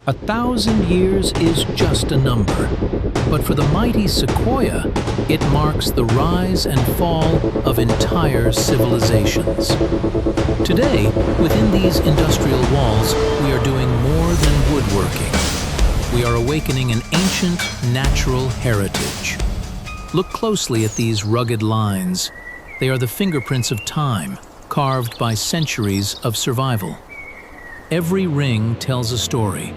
1,000 years is just a number, but for the mighty Sequoia, it marks the rise and fall of entire civilizations. Today, within these industrial walls, we are doing more than woodworking. We are awakening an ancient, natural heritage. Look closely at these rugged lines. They are the fingerprints of time, carved by centuries of survival. Every ring tells a story,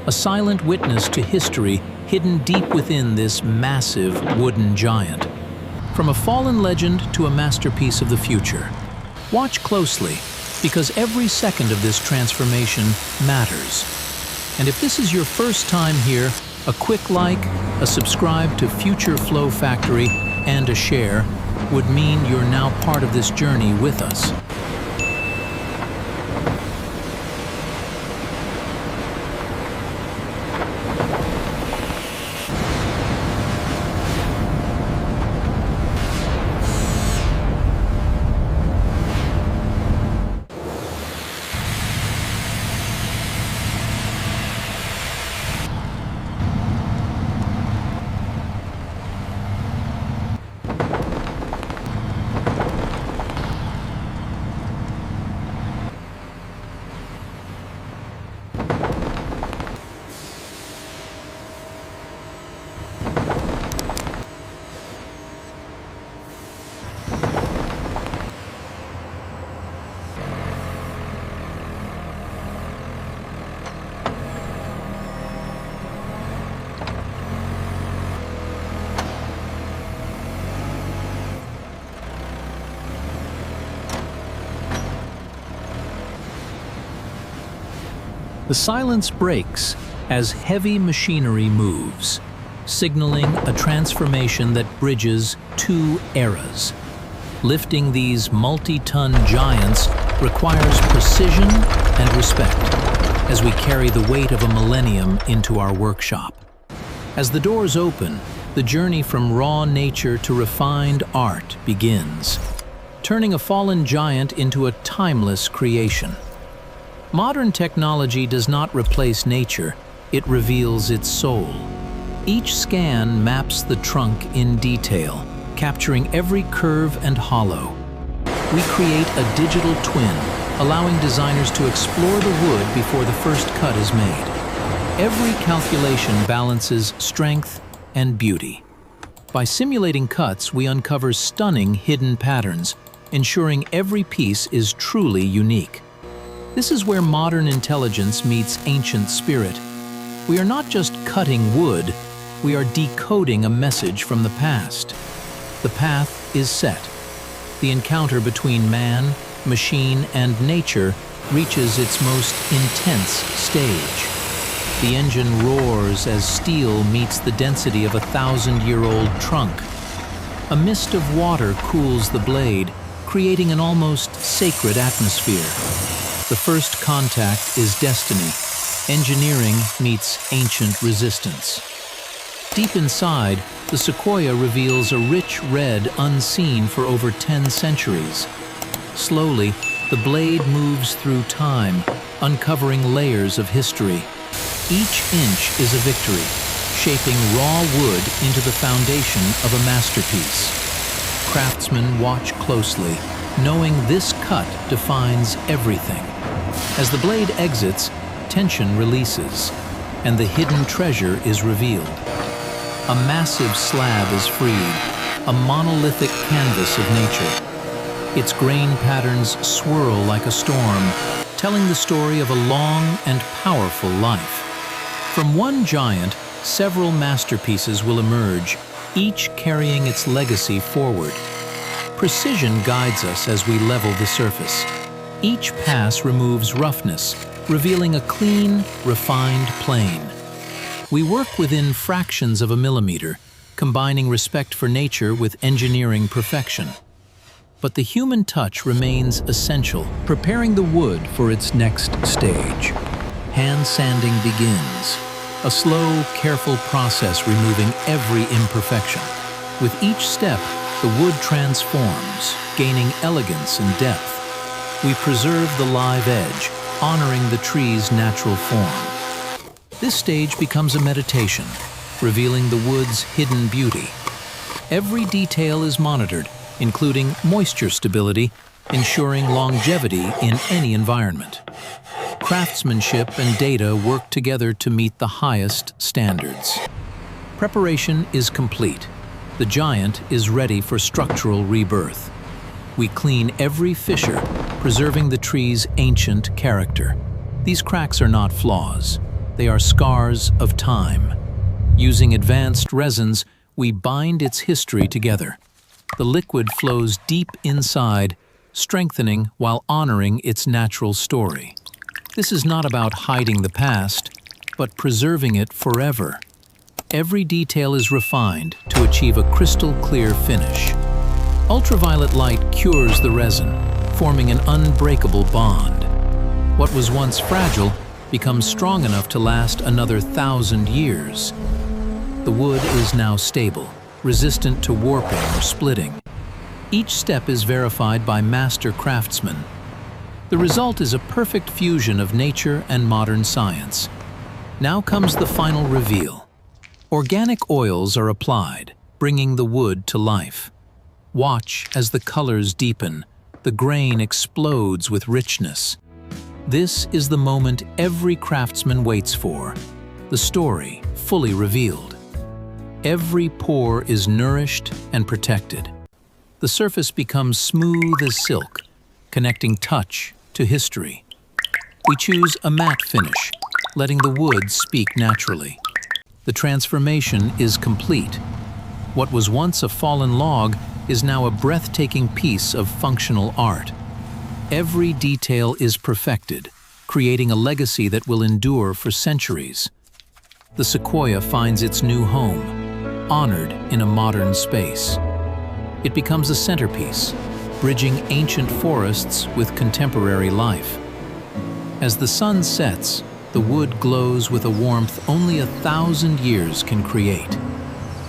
a silent witness to history hidden deep within this massive wooden giant. From a fallen legend to a masterpiece of the future. Watch closely, because every second of this transformation matters. And if this is your first time here, a quick like, a subscribe to Future Flow Factory, and a share would mean you're now part of this journey with us. The silence breaks as heavy machinery moves, signaling a transformation that bridges two eras. Lifting these multi-ton giants requires precision and respect as we carry the weight of a millennium into our workshop. As the doors open, the journey from raw nature to refined art begins, turning a fallen giant into a timeless creation. Modern technology does not replace nature, it reveals its soul. Each scan maps the trunk in detail, capturing every curve and hollow. We create a digital twin, allowing designers to explore the wood before the first cut is made. Every calculation balances strength and beauty. By simulating cuts, we uncover stunning hidden patterns, ensuring every piece is truly unique. This is where modern intelligence meets ancient spirit. We are not just cutting wood, we are decoding a message from the past. The path is set. The encounter between man, machine, and nature reaches its most intense stage. The engine roars as steel meets the density of a 1,000-year-old trunk. A mist of water cools the blade, creating an almost sacred atmosphere. The first contact is destiny. Engineering meets ancient resistance. Deep inside, the Sequoia reveals a rich red unseen for over 10 centuries. Slowly, the blade moves through time, uncovering layers of history. Each inch is a victory, shaping raw wood into the foundation of a masterpiece. Craftsmen watch closely, knowing this cut defines everything. As the blade exits, tension releases, and the hidden treasure is revealed. A massive slab is freed, a monolithic canvas of nature. Its grain patterns swirl like a storm, telling the story of a long and powerful life. From one giant, several masterpieces will emerge, each carrying its legacy forward. Precision guides us as we level the surface. Each pass removes roughness, revealing a clean, refined plane. We work within fractions of a millimeter, combining respect for nature with engineering perfection. But the human touch remains essential, preparing the wood for its next stage. Hand sanding begins, a slow, careful process removing every imperfection. With each step, the wood transforms, gaining elegance and depth. We preserve the live edge, honoring the tree's natural form. This stage becomes a meditation, revealing the wood's hidden beauty. Every detail is monitored, including moisture stability, ensuring longevity in any environment. Craftsmanship and data work together to meet the highest standards. Preparation is complete. The giant is ready for structural rebirth. We clean every fissure, preserving the tree's ancient character. These cracks are not flaws. They are scars of time. Using advanced resins, we bind its history together. The liquid flows deep inside, strengthening while honoring its natural story. This is not about hiding the past, but preserving it forever. Every detail is refined to achieve a crystal-clear finish. Ultraviolet light cures the resin, forming an unbreakable bond. What was once fragile becomes strong enough to last another 1,000 years. The wood is now stable, resistant to warping or splitting. Each step is verified by master craftsmen. The result is a perfect fusion of nature and modern science. Now comes the final reveal. Organic oils are applied, bringing the wood to life. Watch as the colors deepen, the grain explodes with richness. This is the moment every craftsman waits for, the story fully revealed. Every pore is nourished and protected. The surface becomes smooth as silk, connecting touch to history. We choose a matte finish, letting the wood speak naturally. The transformation is complete. What was once a fallen log is now a breathtaking piece of functional art. Every detail is perfected, creating a legacy that will endure for centuries. The Sequoia finds its new home, honored in a modern space. It becomes a centerpiece, bridging ancient forests with contemporary life. As the sun sets, the wood glows with a warmth only 1,000 years can create.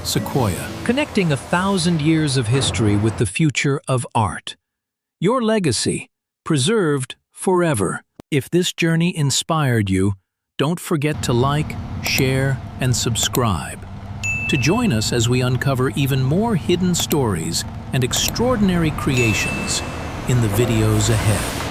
Sequoia, connecting 1,000 years of history with the future of art. Your legacy, preserved forever. If this journey inspired you, don't forget to like, share, and subscribe. To join us as we uncover even more hidden stories and extraordinary creations in the videos ahead.